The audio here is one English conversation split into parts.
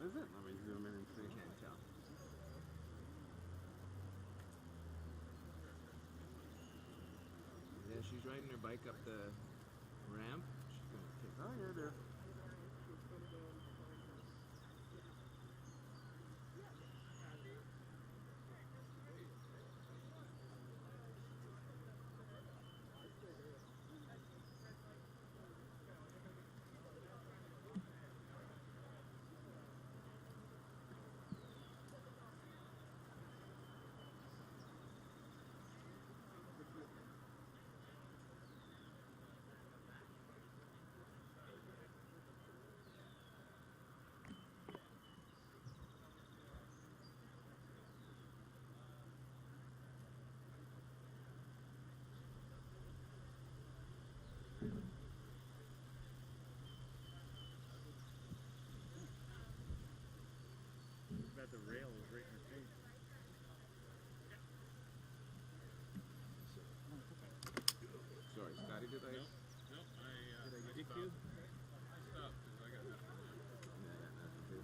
Is it? Let me zoom in and see. Can't tell. Yeah, she's riding her bike up the ramp. She's gonna take. Oh, yeah, there. About the rail was right in her face. Sorry, Scotty, did I? No, I DQ? stopped. I stopped because I got nothing. Yeah, nothing too.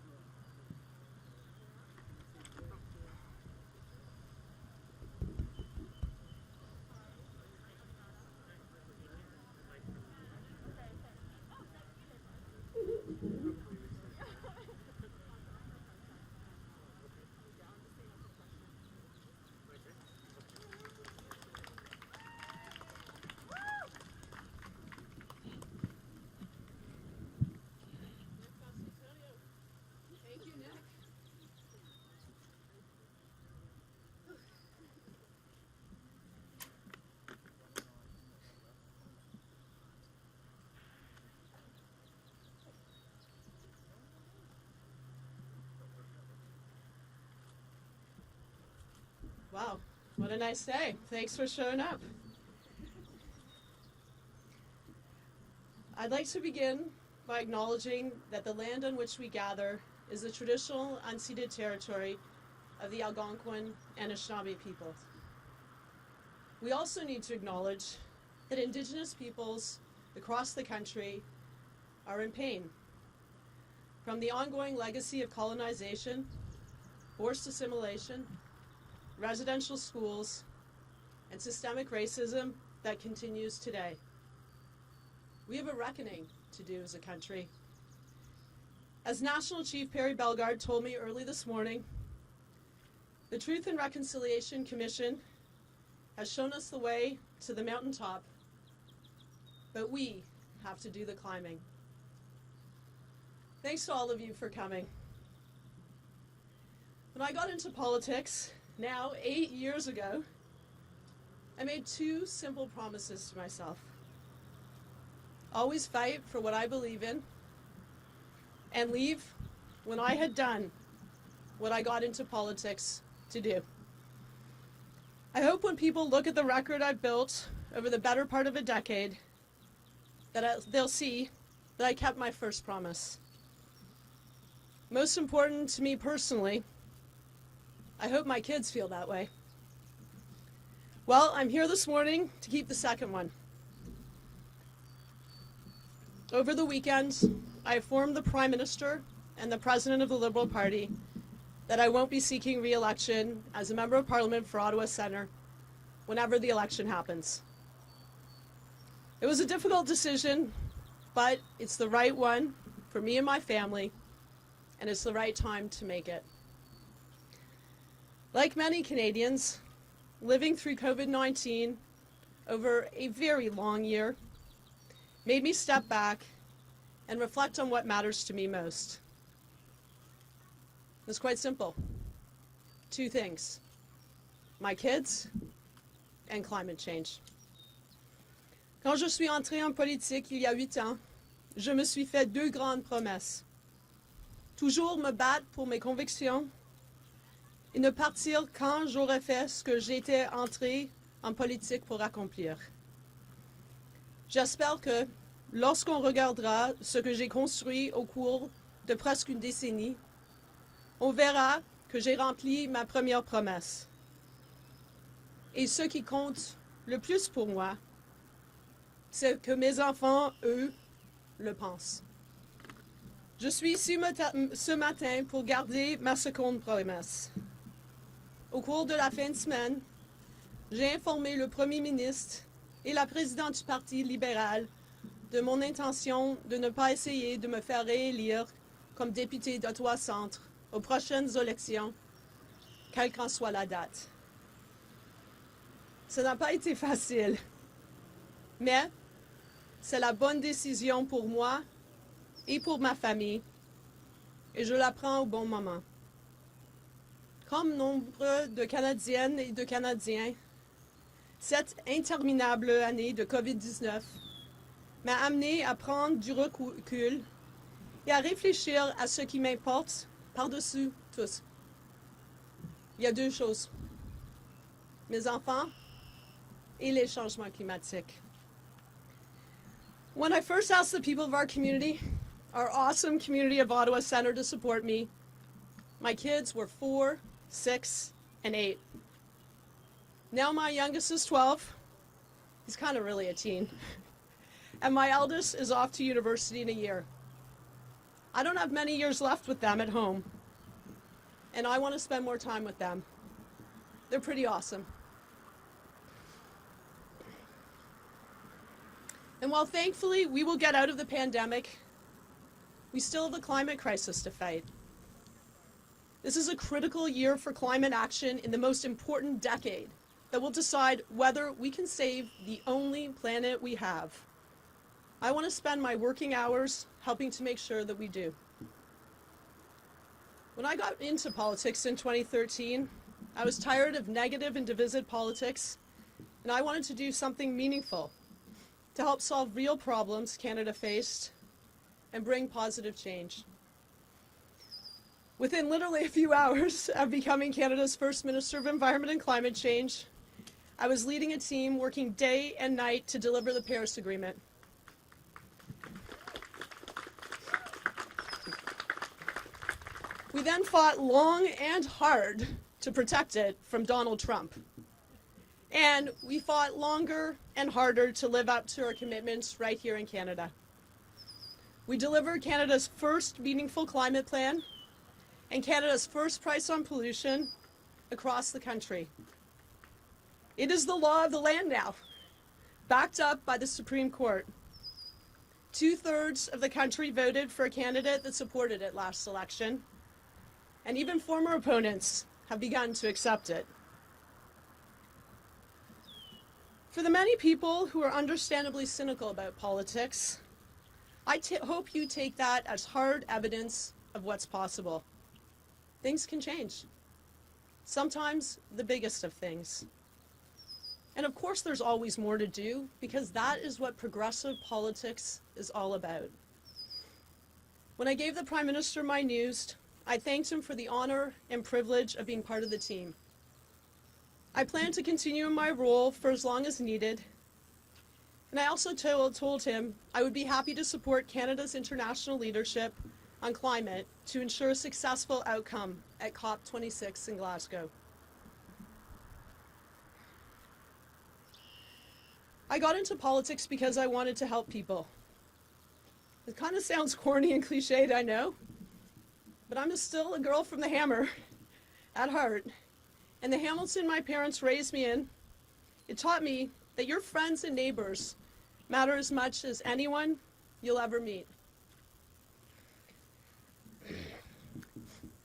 Thank you, Nick. Wow, what a nice day. Thanks for showing up. I'd like to begin by acknowledging that the land on which we gather is the traditional unceded territory of the Algonquin and Anishinaabe peoples. We also need to acknowledge that Indigenous peoples across the country are in pain from the ongoing legacy of colonization, forced assimilation, residential schools, and systemic racism that continues today. We have a reckoning to do as a country. As National Chief Perry Bellegarde told me early this morning, the Truth and Reconciliation Commission has shown us the way to the mountaintop, but we have to do the climbing. Thanks to all of you for coming. When I got into politics, now 8 years ago, I made two simple promises to myself. Always fight for what I believe in, and leave when I had done what I got into politics to do. I hope when people look at the record I've built over the better part of a decade, that they'll see that I kept my first promise. Most important to me personally, I hope my kids feel that way. Well, I'm here this morning to keep the second one. Over the weekend, I informed the Prime Minister and the President of the Liberal Party that I won't be seeking re-election as a Member of Parliament for Ottawa Centre whenever the election happens. It was a difficult decision, but it's the right one for me and my family, and it's the right time to make it. Like many Canadians, living through COVID-19 over a very long year made me step back and reflect on what matters to me most. It's quite simple. Two things: my kids and climate change. Quand je suis entrée en politique il y a 8 ans, je me suis fait deux grandes promesses. Toujours me battre pour mes convictions et ne partir quand j'aurais fait ce que j'étais entrée en politique pour accomplir. J'espère que lorsqu'on regardera ce que j'ai construit au cours de presque une décennie, on verra que j'ai rempli ma première promesse. Et ce qui compte le plus pour moi, c'est que mes enfants, eux, le pensent. Je suis ici ce matin pour garder ma seconde promesse. Au cours de la fin de semaine, j'ai informé le Premier ministre et la présidente du Parti libéral de mon intention de ne pas essayer de me faire réélire comme député d'Ottawa-Centre aux prochaines élections, quelle qu'en soit la date. Ça n'a pas été facile, mais c'est la bonne décision pour moi et pour ma famille, et je la prends au bon moment. Comme nombre de Canadiennes et de Canadiens, cette interminable année de COVID-19 m'a amené à prendre du recul et à réfléchir à ce qui m'importe par-dessus tout. Il y a deux choses: mes enfants et les changements climatiques. When I first asked the people of our community, our awesome community of Ottawa Centre, to support me, my kids were 4, 6, and 8. Now my youngest is 12. He's kind of really a teen. And my eldest is off to university in a year. I don't have many years left with them at home, and I want to spend more time with them. They're pretty awesome. And while thankfully we will get out of the pandemic, we still have a climate crisis to fight. This is a critical year for climate action in the most important decade that will decide whether we can save the only planet we have. I want to spend my working hours helping to make sure that we do. When I got into politics in 2013, I was tired of negative and divisive politics, and I wanted to do something meaningful to help solve real problems Canada faced and bring positive change. Within literally a few hours of becoming Canada's first Minister of Environment and Climate Change, I was leading a team working day and night to deliver the Paris Agreement. We then fought long and hard to protect it from Donald Trump. And we fought longer and harder to live up to our commitments right here in Canada. We delivered Canada's first meaningful climate plan and Canada's first price on pollution across the country. It is the law of the land now, backed up by the Supreme Court. 2/3 of the country voted for a candidate that supported it last election, and even former opponents have begun to accept it. For the many people who are understandably cynical about politics, I hope you take that as hard evidence of what's possible. Things can change. Sometimes the biggest of things. And of course there's always more to do, because that is what progressive politics is all about. When I gave the Prime Minister my news, I thanked him for the honor and privilege of being part of the team. I plan to continue in my role for as long as needed, and I also told him I would be happy to support Canada's international leadership on climate to ensure a successful outcome at COP26 in Glasgow. I got into politics because I wanted to help people. It kind of sounds corny and cliched, I know, but I'm still a girl from the Hammer at heart. And the Hamilton my parents raised me in, it taught me that your friends and neighbors matter as much as anyone you'll ever meet.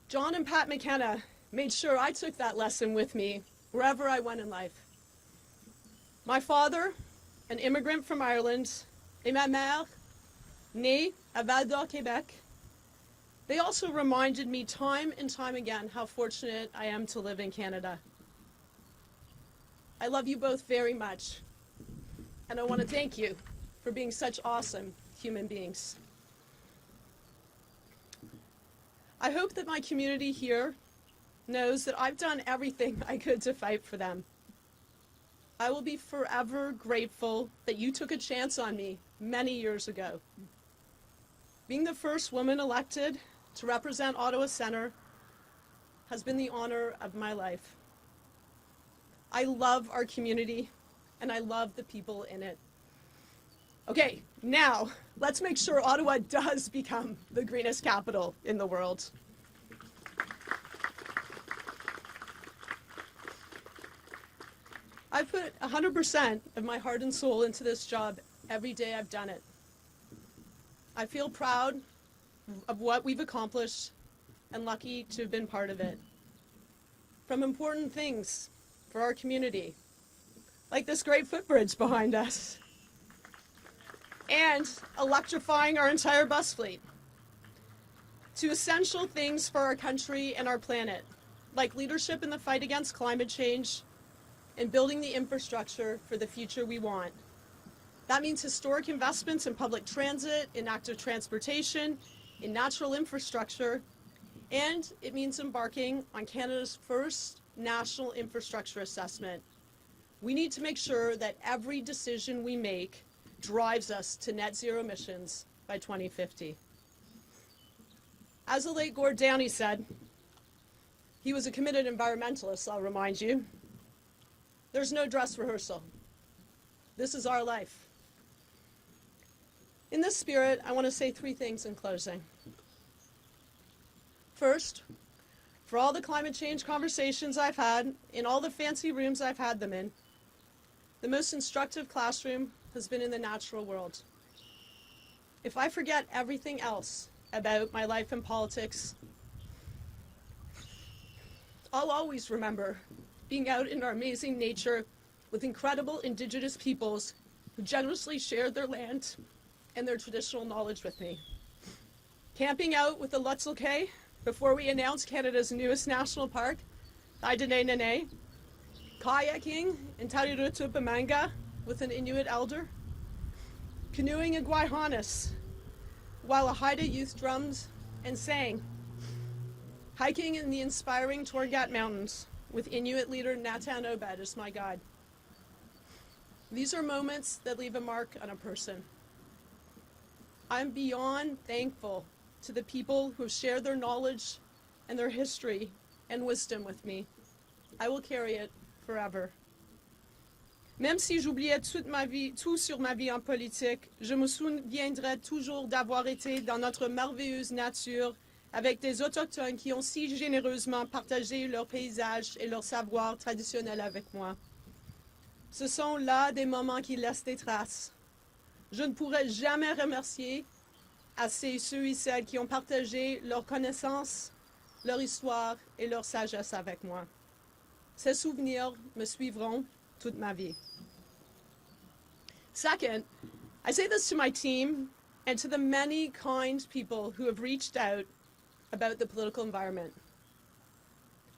John and Pat McKenna made sure I took that lesson with me wherever I went in life. My father, an immigrant from Ireland, et ma mère, née à Val-d'Or, Québec, they also reminded me time and time again how fortunate I am to live in Canada. I love you both very much, and I want to thank you for being such awesome human beings. I hope that my community here knows that I've done everything I could to fight for them. I will be forever grateful that you took a chance on me many years ago. Being the first woman elected to represent Ottawa Centre has been the honor of my life. I love our community, and I love the people in it. Okay, now let's make sure Ottawa does become the greenest capital in the world. I've put 100% of my heart and soul into this job every day I've done it. I feel proud of what we've accomplished and lucky to have been part of it. From important things for our community, like this great footbridge behind us, and electrifying our entire bus fleet, to essential things for our country and our planet, like leadership in the fight against climate change and building the infrastructure for the future we want. That means historic investments in public transit, in active transportation, in natural infrastructure, and it means embarking on Canada's first national infrastructure assessment. We need to make sure that every decision we make drives us to net zero emissions by 2050. As the late Gord Downie said, he was a committed environmentalist, I'll remind you. There's no dress rehearsal. This is our life. In this spirit, I want to say three things in closing. First, for all the climate change conversations I've had, in all the fancy rooms I've had them in, the most instructive classroom has been in the natural world. If I forget everything else about my life in politics, I'll always remember being out in our amazing nature with incredible Indigenous peoples who generously shared their land and their traditional knowledge with me. Camping out with the Lutzelk'e before we announced Canada's newest national park, Nene, kayaking in Tarirutupamanga with an Inuit elder, canoeing in Guayhanas while a Haida youth drummed and sang, hiking in the inspiring Torgat Mountains with Inuit leader Natan Obed as my guide. These are moments that leave a mark on a person. I'm beyond thankful to the people who have shared their knowledge and their history and wisdom with me. I will carry it forever. Même si j'oubliais tout sur ma vie en politique, je me souviendrai toujours d'avoir été dans notre merveilleuse nature avec des Autochtones qui ont si généreusement partagé leurs paysages et leur savoir traditionnel avec moi. Ce sont là des moments qui laissent des traces. Je ne pourrai jamais remercier assez ceux et celles qui ont partagé leurs connaissances, leur histoire et leur sagesse avec moi. Ces souvenirs me suivront toute ma vie. Second, I say this to my team and to the many kind people who have reached out about the political environment.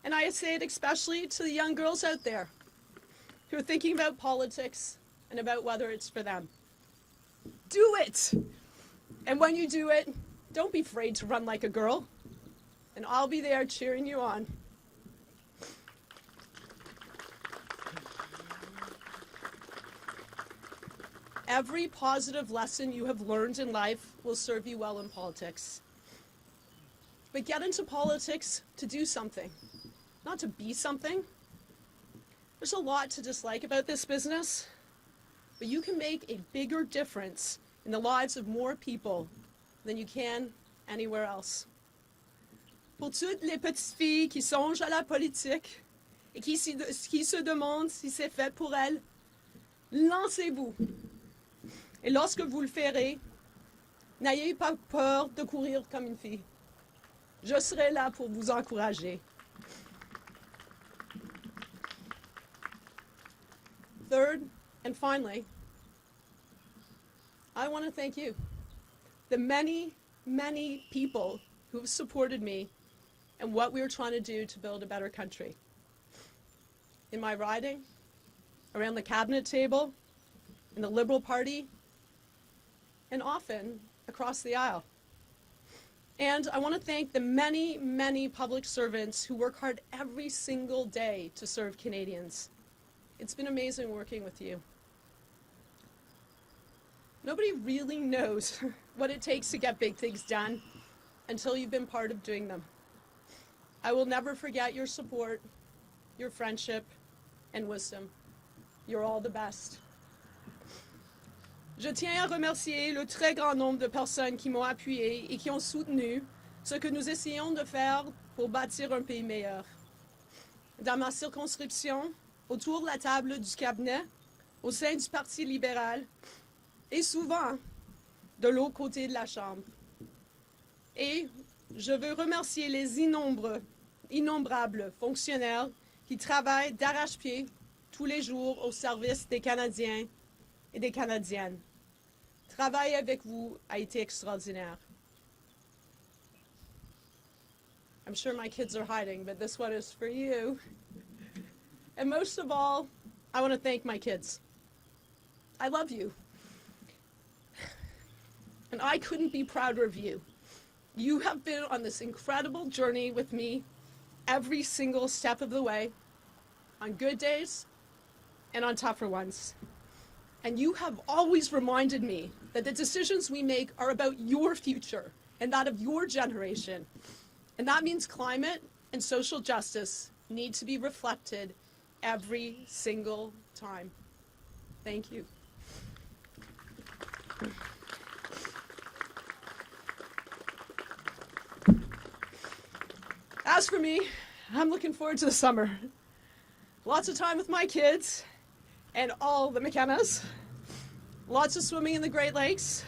And I say it especially to the young girls out there who are thinking about politics and about whether it's for them. Do it! And when you do it, don't be afraid to run like a girl. And I'll be there cheering you on. Every positive lesson you have learned in life will serve you well in politics. But get into politics to do something, not to be something. There's a lot to dislike about this business, but you can make a bigger difference in the lives of more people than you can anywhere else. Pour toutes les petites filles qui songent à la politique et qui se demandent si c'est fait pour elles, lancez-vous. Et lorsque vous le ferez, n'ayez pas peur de courir comme une fille. Je serai là pour vous encourager. Third, and finally, I want to thank you, the many, many people who have supported me and what we are trying to do to build a better country. In my riding, around the cabinet table, in the Liberal Party, and often across the aisle. And I want to thank the many, many public servants who work hard every single day to serve Canadians. It's been amazing working with you. Nobody really knows what it takes to get big things done until you've been part of doing them. I will never forget your support, your friendship, and wisdom. You're all the best. Je tiens à remercier le très grand nombre de personnes qui m'ont appuyé et qui ont soutenu ce que nous essayons de faire pour bâtir un pays meilleur. Dans ma circonscription, autour de la table du cabinet, au sein du Parti libéral et souvent de l'autre côté de la Chambre. Et je veux remercier les innombrables fonctionnaires qui travaillent d'arrache-pied tous les jours au service des Canadiens et des Canadiennes. Travailler avec vous a été extraordinaire. I'm sure my kids are hiding, but this one is for you. And most of all, I want to thank my kids. I love you. And I couldn't be prouder of you. You have been on this incredible journey with me every single step of the way, on good days and on tougher ones. And you have always reminded me that the decisions we make are about your future and that of your generation. And that means climate and social justice need to be reflected every single time. Thank you. As for me, I'm looking forward to the summer. Lots of time with my kids and all the McKennas. Lots of swimming in the Great Lakes.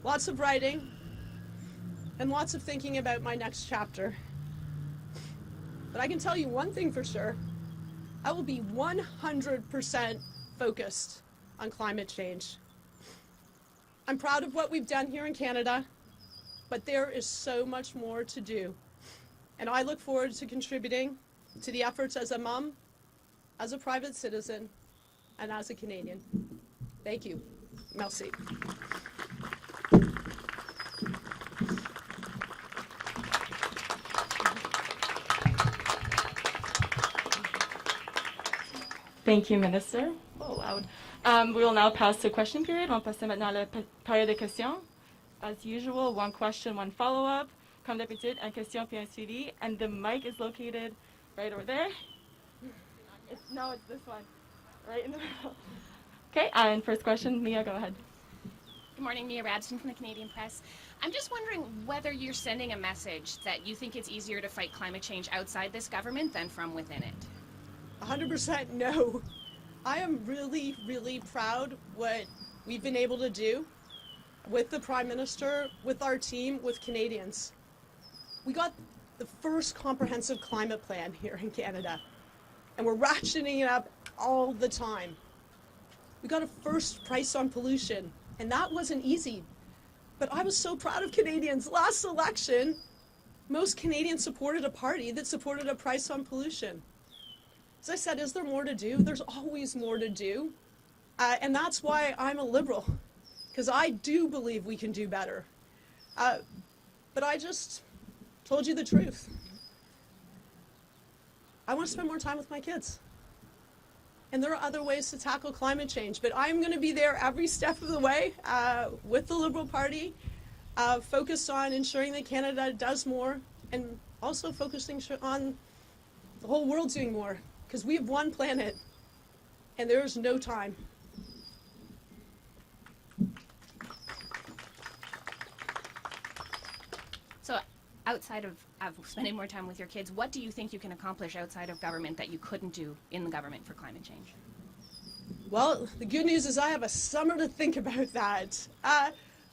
Lots of writing. And lots of thinking about my next chapter. But I can tell you one thing for sure. I will be 100% focused on climate change. I'm proud of what we've done here in Canada, but there is so much more to do. And I look forward to contributing to the efforts as a mom, as a private citizen, and as a Canadian. Thank you. Merci. Thank you, Minister. Oh, loud. We will now pass to question period. On passe maintenant à la période de questions. As usual, one question, one follow-up. Comme d'habitude, une question puis un suivi. And the mic is located right over there. It's this one. Right in the middle. Okay, and first question, Mia, go ahead. Good morning, Mia Radson from the Canadian Press. I'm just wondering whether you're sending a message that you think it's easier to fight climate change outside this government than from within it. 100% no. I am really, really proud what we've been able to do with the Prime Minister, with our team, with Canadians. We got the first comprehensive climate plan here in Canada, and we're ratcheting it up all the time. We got a first price on pollution, and that wasn't easy. But I was so proud of Canadians. Last election, most Canadians supported a party that supported a price on pollution. As I said, is there more to do? There's always more to do. And that's why I'm a Liberal, because I do believe we can do better. But I just told you the truth. I want to spend more time with my kids. And there are other ways to tackle climate change, but I'm going to be there every step of the way with the Liberal Party, focused on ensuring that Canada does more, and also focusing on the whole world doing more, because we have one planet, and there is no time. So outside of spending more time with your kids, what do you think you can accomplish outside of government that you couldn't do in the government for climate change? Well, the good news is I have a summer to think about that.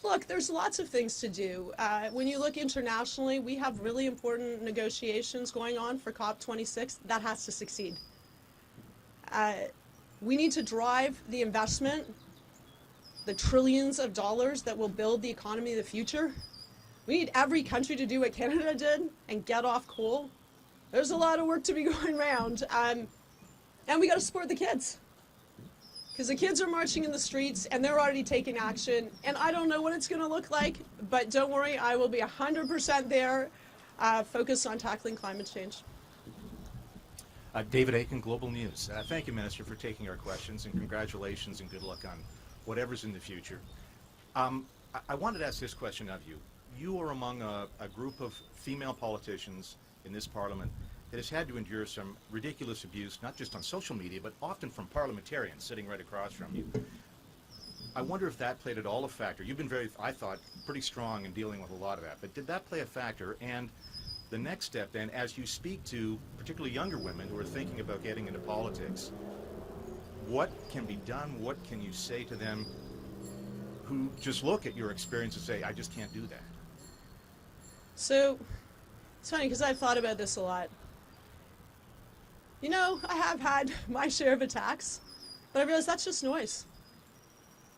Look, there's lots of things to do. When you look internationally, we have really important negotiations going on for COP26. That has to succeed. We need to drive the investment, the trillions of dollars that will build the economy of the future. We need every country to do what Canada did and get off coal. There's a lot of work to be going around. And we got to support the kids. Because the kids are marching in the streets and they're already taking action. And I don't know what it's going to look like, but don't worry, I will be 100% there, focused on tackling climate change. David Aiken, Global News. Thank you, Minister, for taking our questions, and congratulations and good luck on whatever's in the future. I wanted to ask this question of you. You are among a group of female politicians in this Parliament that has had to endure some ridiculous abuse, not just on social media, but often from parliamentarians sitting right across from you. I wonder if that played at all a factor. You've been very, I thought, pretty strong in dealing with a lot of that, but did that play a factor? And the next step then, as you speak to particularly younger women who are thinking about getting into politics, what can be done? What can you say to them who just look at your experience and say, I just can't do that? So, it's funny because I've thought about this a lot. You know, I have had my share of attacks, but I realize that's just noise.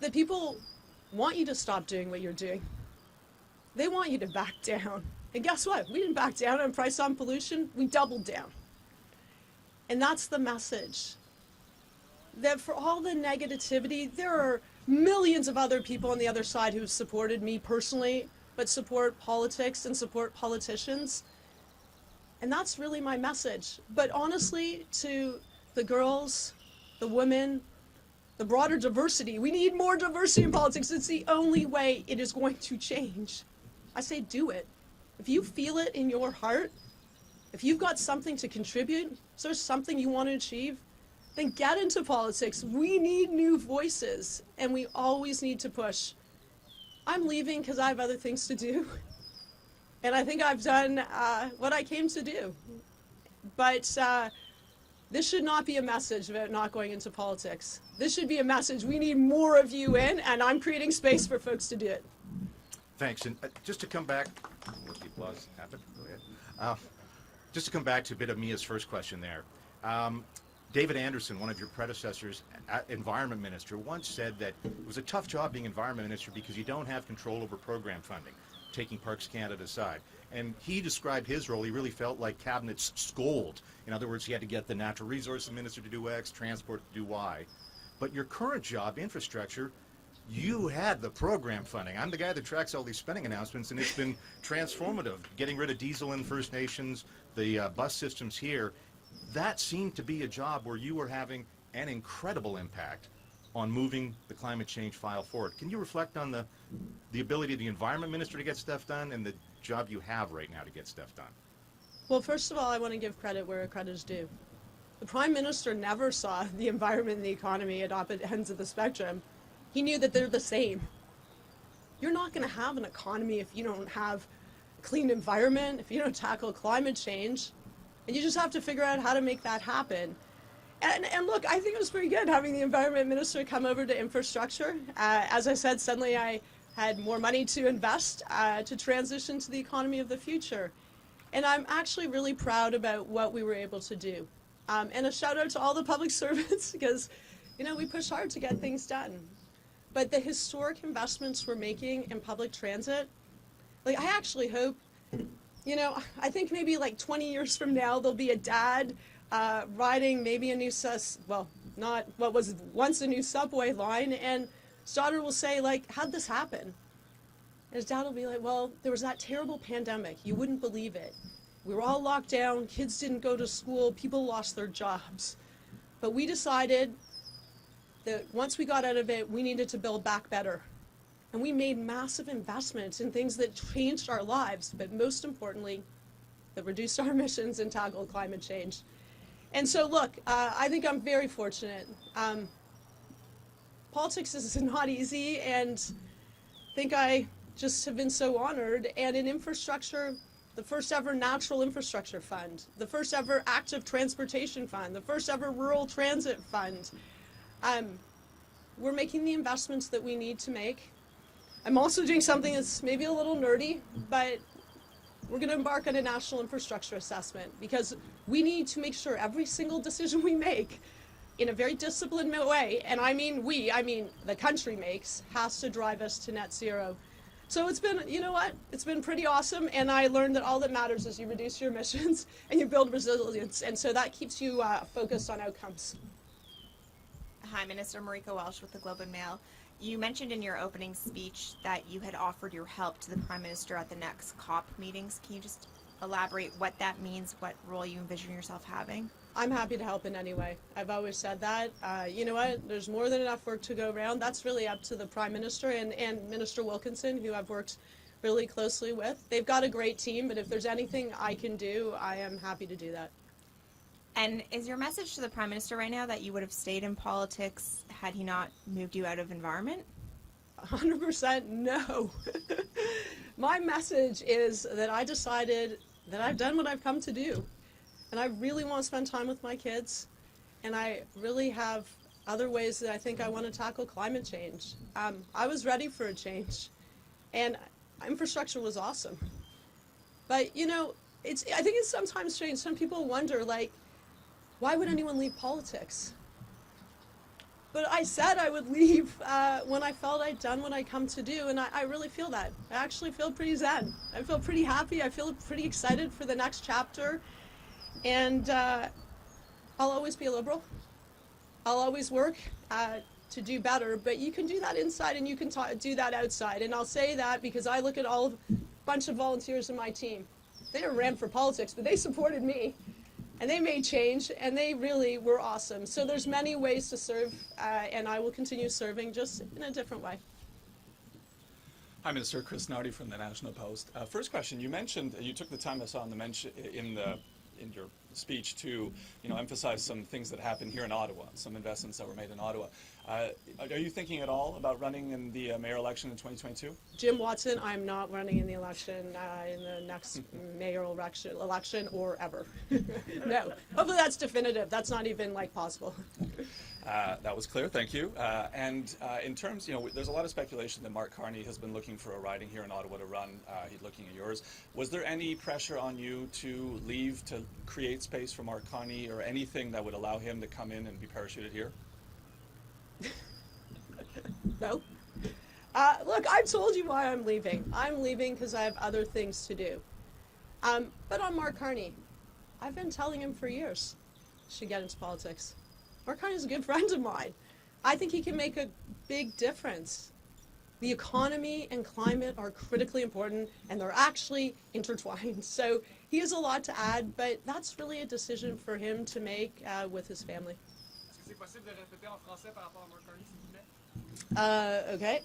That people want you to stop doing what you're doing. They want you to back down. And guess what? We didn't back down on price on pollution. We doubled down. And that's the message. That for all the negativity, there are millions of other people on the other side who have supported me personally, but support politics and support politicians. And that's really my message. But honestly, to the girls, the women, the broader diversity, we need more diversity in politics. It's the only way it is going to change. I say do it. If you feel it in your heart, if you've got something to contribute, if there's something you want to achieve, then get into politics. We need new voices, and we always need to push. I'm leaving because I have other things to do, and I think I've done what I came to do. But this should not be a message about not going into politics. This should be a message, we need more of you in, and I'm creating space for folks to do it. Thanks. And just to come back, let the applause happen. Go ahead. Just to come back to a bit of Mia's first question there. David Anderson, one of your predecessors, environment minister, once said that it was a tough job being environment minister because you don't have control over program funding, taking Parks Canada aside. And he described his role, he really felt like cabinet's scold. In other words, he had to get the natural resources minister to do X, transport to do Y. But your current job, infrastructure, you had the program funding. I'm the guy that tracks all these spending announcements, and it's been transformative. Getting rid of diesel in First Nations, the bus systems here, that seemed to be a job where you were having an incredible impact on moving the climate change file forward. Can you reflect on the ability of the environment minister to get stuff done and the job you have right now to get stuff done? Well, first of all, I want to give credit where credit is due. The Prime Minister never saw the environment and the economy at opposite ends of the spectrum. He knew that they're the same. You're not going to have an economy if you don't have a clean environment, if you don't tackle climate change. And you just have to figure out how to make that happen. And look, I think it was pretty good having the environment minister come over to infrastructure. As I said, suddenly I had more money to invest to transition to the economy of the future. And I'm actually really proud about what we were able to do. And a shout out to all the public servants because, you know, we push hard to get things done. But the historic investments we're making in public transit, like I actually hope, you know, I think maybe like 20 years from now, there'll be a dad riding maybe a new, not what was once a new subway line, and his daughter will say, like, how'd this happen? And his dad will be like, well, there was that terrible pandemic. You wouldn't believe it. We were all locked down. Kids didn't go to school. People lost their jobs. But we decided that once we got out of it, we needed to build back better. And we made massive investments in things that changed our lives, but most importantly, that reduced our emissions and tackled climate change. And so look, I think I'm very fortunate. Politics is not easy, and I think I just have been so honored. And in infrastructure, the first ever natural infrastructure fund, the first ever active transportation fund, the first ever rural transit fund. We're making the investments that we need to make. I'm also doing something that's maybe a little nerdy, but we're going to embark on a national infrastructure assessment because we need to make sure every single decision we make in a very disciplined way, and I mean the country makes, has to drive us to net zero. So it's been, you know what, it's been pretty awesome, and I learned that all that matters is you reduce your emissions and you build resilience, and so that keeps you focused on outcomes. Hi, Minister Marika Welsh with the Globe and Mail. You mentioned in your opening speech that you had offered your help to the Prime Minister at the next COP meetings. Can you just elaborate what that means, what role you envision yourself having? I'm happy to help in any way. I've always said that. You know what? There's more than enough work to go around. That's really up to the Prime Minister and Minister Wilkinson, who I've worked really closely with. They've got a great team, but if there's anything I can do, I am happy to do that. And is your message to the Prime Minister right now that you would have stayed in politics had he not moved you out of environment? 100% no. My message is that I decided that I've done what I've come to do. And I really want to spend time with my kids. And I really have other ways that I think I want to tackle climate change. I was ready for a change. And infrastructure was awesome. But, you know, I think it's sometimes strange. Some people wonder, like, why would anyone leave politics? But I said I would leave when I felt I'd done what I come to do, and I really feel that. I actually feel pretty zen. I feel pretty happy. I feel pretty excited for the next chapter. And I'll always be a liberal. I'll always work to do better, but you can do that inside and you can do that outside. And I'll say that because I look at a bunch of volunteers in my team. They didn't ran for politics, but they supported me. And they made change, and they really were awesome. So there's many ways to serve, and I will continue serving just in a different way. Hi, Minister. Chris Nardi from the National Post. First question, you mentioned, you took the time I saw in your speech to emphasize some things that happened here in Ottawa, some investments that were made in Ottawa. Are you thinking at all about running in the mayor election in 2022? Jim Watson, I'm not running in the election, in the next mayoral election or ever. No. Hopefully that's definitive. That's not even possible. That was clear, thank you. And in terms, there's a lot of speculation that Mark Carney has been looking for a riding here in Ottawa to run. He's looking at yours. Was there any pressure on you to leave to create space for Mark Carney or anything that would allow him to come in and be parachuted here? No. Look, I've told you why I'm leaving. I'm leaving because I have other things to do. But on Mark Carney, I've been telling him for years he should get into politics. Mark Carney is a good friend of mine. I think he can make a big difference. The economy and climate are critically important, and they're actually intertwined. So he has a lot to add, but that's really a decision for him to make with his family. Est-ce que c'est possible de répéter en français par rapport à Mark Carney, s'il vous plaît? OK.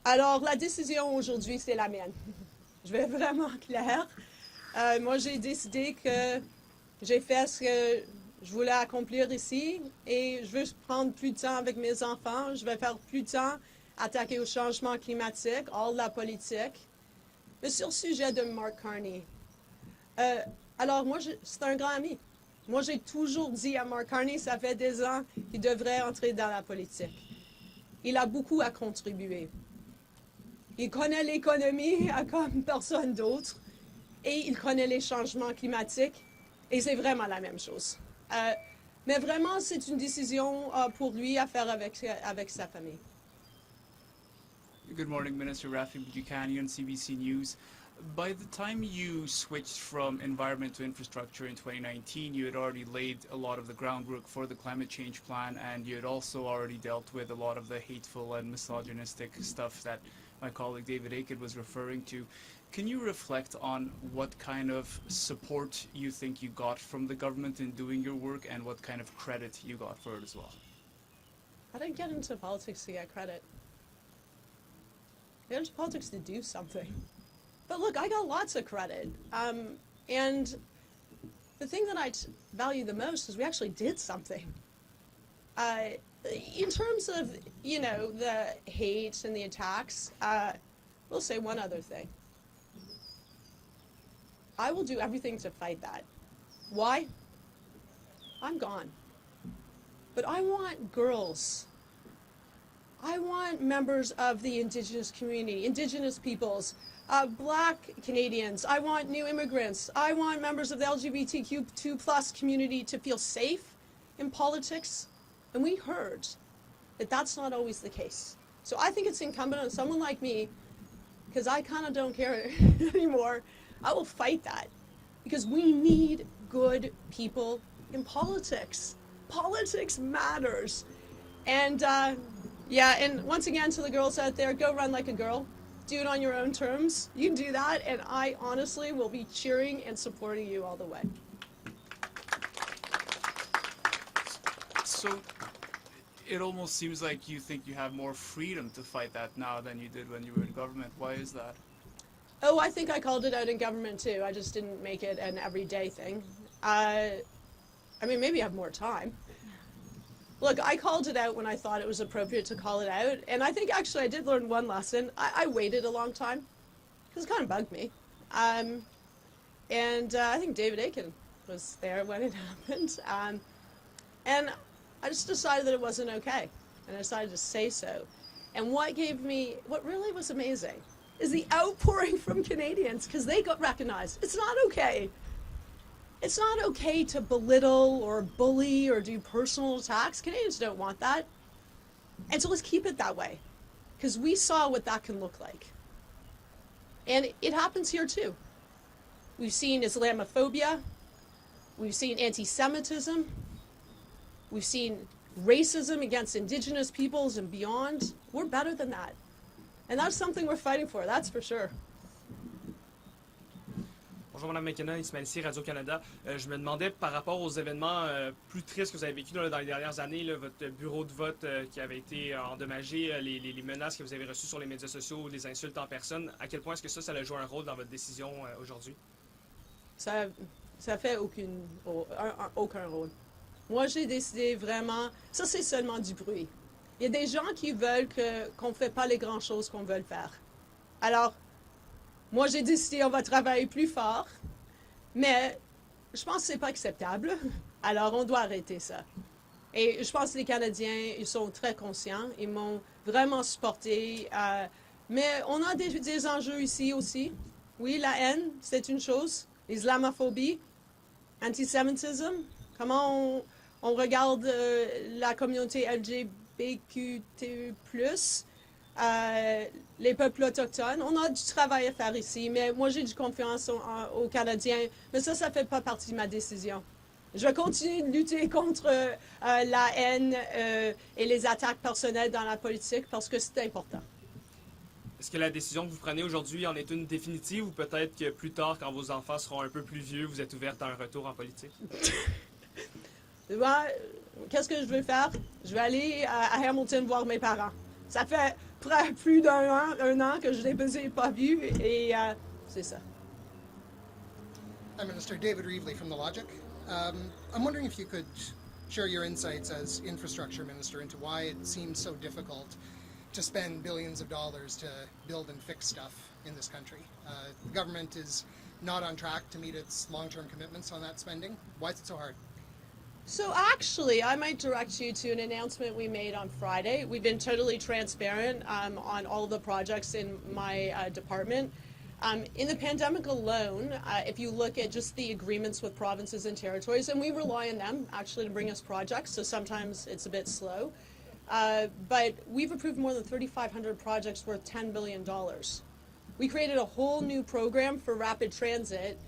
Alors, la décision aujourd'hui, c'est la mienne. Je vais être vraiment claire. Moi, j'ai décidé que j'ai fait ce que je voulais accomplir ici et je veux prendre plus de temps avec mes enfants. Je vais faire plus de temps attaquer au changement climatique, hors de la politique. Mais sur le sujet de Mark Carney, alors moi, c'est un grand ami. Moi, j'ai toujours dit à Mark Carney, ça fait des ans qu'il devrait entrer dans la politique. Il a beaucoup à contribuer. Il connaît l'économie comme personne d'autre et il connaît les changements climatiques et c'est vraiment la même chose. Mais vraiment, c'est une décision pour lui à faire avec sa famille. Good morning, Minister Rafi Buchanan, CBC News. By the time you switched from environment to infrastructure in 2019, you had already laid a lot of the groundwork for the climate change plan, and you had also already dealt with a lot of the hateful and misogynistic stuff that my colleague David Aiken was referring to. Can you reflect on what kind of support you think you got from the government in doing your work and what kind of credit you got for it as well? I didn't get into politics to get credit. I got into politics to do something. But look, I got lots of credit. And the thing that I value the most is we actually did something. In terms of, the hate and the attacks, we'll say one other thing. I will do everything to fight that. Why? I'm gone. But I want girls. I want members of the Indigenous community, Indigenous peoples, Black Canadians. I want new immigrants. I want members of the LGBTQ2+ community to feel safe in politics. And we heard that that's not always the case. So I think it's incumbent on someone like me, because I kind of don't care anymore, I will fight that. Because we need good people in politics. Politics matters. And and once again to the girls out there, go run like a girl. Do it on your own terms. You can do that, and I honestly will be cheering and supporting you all the way. So it almost seems like you think you have more freedom to fight that now than you did when you were in government. Why is that? Oh, I think I called it out in government too. I just didn't make it an everyday thing. Maybe I have more time. Look, I called it out when I thought it was appropriate to call it out, and I think actually I did learn one lesson. I waited a long time because it kind of bugged me. And I think David Aiken was there when it happened. And I just decided that it wasn't okay, and I decided to say so. And what really was amazing is the outpouring from Canadians, because they got recognized. It's not okay. It's not okay to belittle or bully or do personal attacks. Canadians don't want that. And so let's keep it that way, because we saw what that can look like. And it happens here too. We've seen Islamophobia. We've seen anti-Semitism. We've seen racism against Indigenous peoples and beyond. We're better than that. And that's something we're fighting for, that's for sure. Bonjour Mme McKenna, Ismaël ici, Radio-Canada. Je me demandais par rapport aux événements plus tristes que vous avez vécus dans les dernières années, là, votre bureau de vote qui avait été endommagé, les menaces que vous avez reçues sur les médias sociaux, les insultes en personne, à quel point est-ce que ça a joué un rôle dans votre décision aujourd'hui? Ça fait aucun rôle. Moi, j'ai décidé vraiment, ça c'est seulement du bruit. Il y a des gens qui veulent qu'on ne fait pas les grandes choses qu'on veut faire. Alors, moi j'ai décidé on va travailler plus fort, mais je pense que c'est pas acceptable. Alors, on doit arrêter ça. Et je pense que les Canadiens, ils sont très conscients, ils m'ont vraiment supporté. Mais on a des enjeux ici aussi. Oui, la haine, c'est une chose. L'islamophobie, antisémitisme, comment on regarde la communauté LGBTQ+, les peuples autochtones. On a du travail à faire ici, mais moi j'ai du confiance aux Canadiens. Mais ça fait pas partie de ma décision. Je vais continuer de lutter contre la haine et les attaques personnelles dans la politique parce que c'est important. Est-ce que la décision que vous prenez aujourd'hui en est une définitive ou peut-être que plus tard, quand vos enfants seront un peu plus vieux, vous êtes ouverte à un retour en politique? Qu'est-ce que je vais faire? Je vais aller à Hamilton voir mes parents. Ça fait plus d'un an que je ne les ai pas vus et c'est ça. Hi, Minister. David Reevely from The Logic. I'm wondering if you could share your insights as Infrastructure Minister into why it seems so difficult to spend billions of dollars to build and fix stuff in this country. The government is not on track to meet its long-term commitments on that spending. Why is it so hard? So actually, I might direct you to an announcement we made on Friday. We've been totally transparent on all of the projects in my department. In the pandemic alone, if you look at just the agreements with provinces and territories, and we rely on them actually to bring us projects, so sometimes it's a bit slow. But we've approved more than 3,500 projects worth $10 billion. We created a whole new program for rapid transit,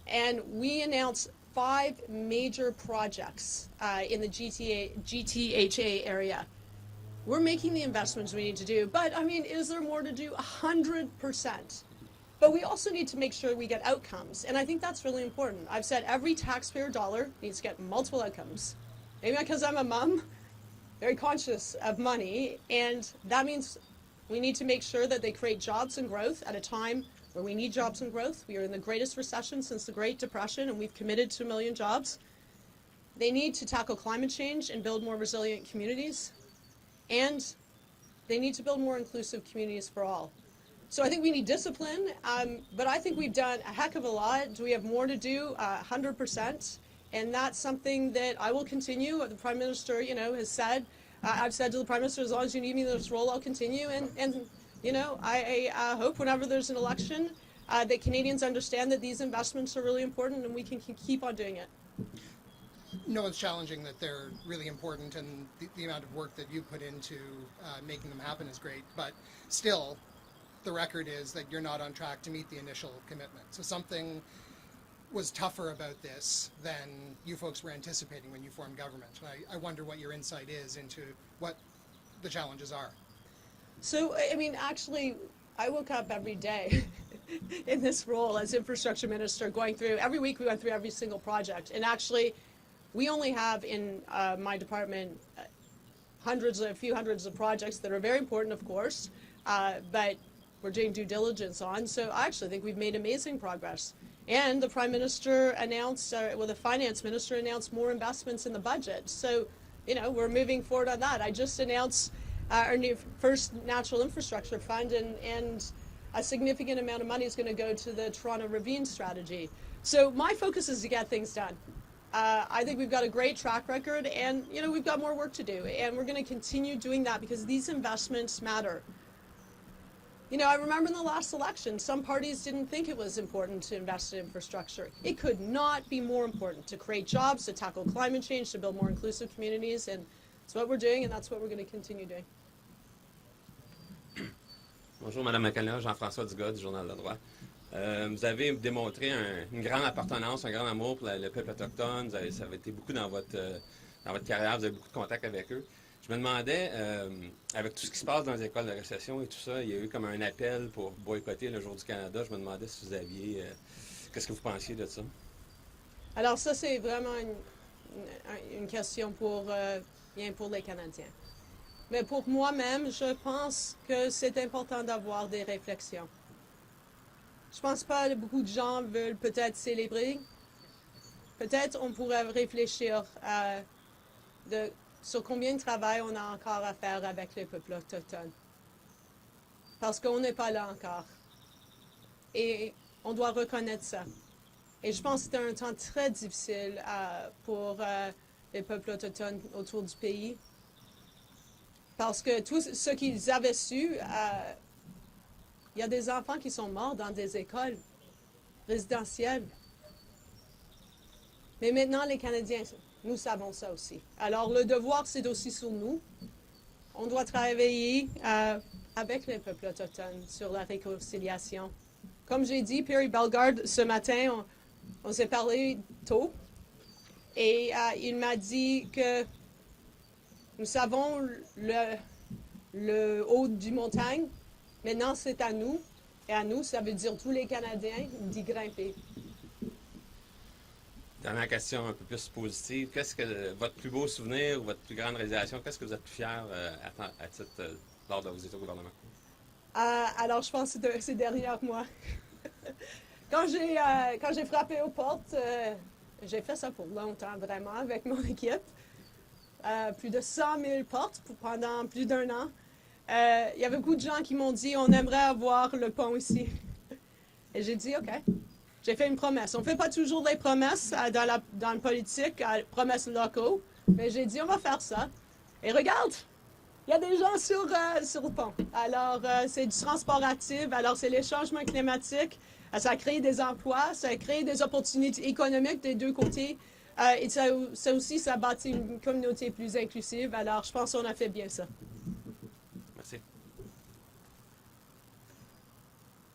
and we announced 5 major projects in the GTHA area. We're making the investments we need to do, but I mean, is there more to do? 100%. But we also need to make sure we get outcomes, and I think that's really important. I've said every taxpayer dollar needs to get multiple outcomes. Maybe because I'm a mom, very conscious of money, and that means we need to make sure that they create jobs and growth at a time where we need jobs and growth. We are in the greatest recession since the Great Depression, and we've committed to 1 million jobs. They need to tackle climate change and build more resilient communities, and they need to build more inclusive communities for all. So I think we need discipline, but I think we've done a heck of a lot. Do we have more to do? 100%. And that's something that I will continue. The Prime Minister, has said, I've said to the Prime Minister, as long as you need me in this role, I'll continue. And I hope whenever there's an election that Canadians understand that these investments are really important and we can keep on doing it. No one's challenging that they're really important, and the amount of work that you put into making them happen is great. But still, the record is that you're not on track to meet the initial commitment. So something was tougher about this than you folks were anticipating when you formed government. And I wonder what your insight is into what the challenges are. So, I mean, actually, I woke up every day in this role as Infrastructure Minister going through, every week we went through every single project. And actually, we only have in my department a few hundreds of projects that are very important, of course, but we're doing due diligence on. So I actually think we've made amazing progress. And the Prime Minister announced, the Finance Minister announced more investments in the budget. So we're moving forward on that. I just announced our new first natural infrastructure fund, and a significant amount of money is going to go to the Toronto Ravine strategy. So my focus is to get things done. I think we've got a great track record, and we've got more work to do, and we're going to continue doing that because these investments matter. I remember in the last election, some parties didn't think it was important to invest in infrastructure. It could not be more important to create jobs, to tackle climate change, to build more inclusive communities, and that's what we're doing, and that's what we're going to continue doing. Bonjour, Madame McKenna, Jean-François Dugas du Journal de droit. Vous avez démontré une grande appartenance, un grand amour pour le peuple autochtone. Ça avait été beaucoup dans votre carrière, vous avez beaucoup de contacts avec eux. Je me demandais, avec tout ce qui se passe dans les écoles de récession et tout ça, il y a eu comme un appel pour boycotter le Jour du Canada. Je me demandais si vous aviez... qu'est-ce que vous pensiez de ça? Alors ça, c'est vraiment une question bien pour les Canadiens. Mais pour moi-même, je pense que c'est important d'avoir des réflexions. Je pense pas que beaucoup de gens veulent peut-être célébrer. Peut-être on pourrait réfléchir sur combien de travail on a encore à faire avec les peuples autochtones. Parce qu'on n'est pas là encore. Et on doit reconnaître ça. Et je pense que c'était un temps très difficile pour les peuples autochtones autour du pays. Parce que tout ce qu'ils avaient su, il y a des enfants qui sont morts dans des écoles résidentielles. Mais maintenant, les Canadiens, nous savons ça aussi. Alors, le devoir, c'est aussi sur nous. On doit travailler avec les peuples autochtones sur la réconciliation. Comme j'ai dit, Perry Bellegarde, ce matin, on s'est parlé tôt. Et il m'a dit que nous savons le haut du montagne. Maintenant, c'est à nous. Et à nous, ça veut dire tous les Canadiens, d'y grimper. Dernière question un peu plus positive. Qu'est-ce que votre plus beau souvenir ou votre plus grande réalisation, qu'est-ce que vous êtes plus fier lors de vos états au gouvernement? Alors, je pense que c'est derrière moi. Quand j'ai frappé aux portes, j'ai fait ça pour longtemps, vraiment, avec mon équipe. Plus de 100 000 portes pendant plus d'1 an. Il y avait beaucoup de gens qui m'ont dit, on aimerait avoir le pont ici. Et j'ai dit, OK. J'ai fait une promesse. On ne fait pas toujours des promesses dans le politique, promesses locaux, mais j'ai dit, on va faire ça. Et regarde, il y a des gens sur le pont. Alors, c'est du transport actif, alors c'est les changements climatiques, ça crée des emplois, ça crée des opportunités économiques des deux côtés, et ça aussi, ça bâtit une communauté plus inclusive. Alors, je pense qu'on a fait bien ça. Merci.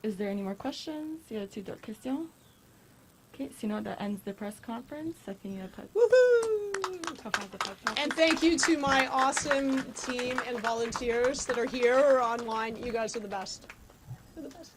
Is there any more questions? Y a-t-il d'autres questions? Okay, sinon, that ends the press conference. Ça finit la conférence de presse. And thank you to my awesome team and volunteers that are here or online. You guys are the best. You're the best.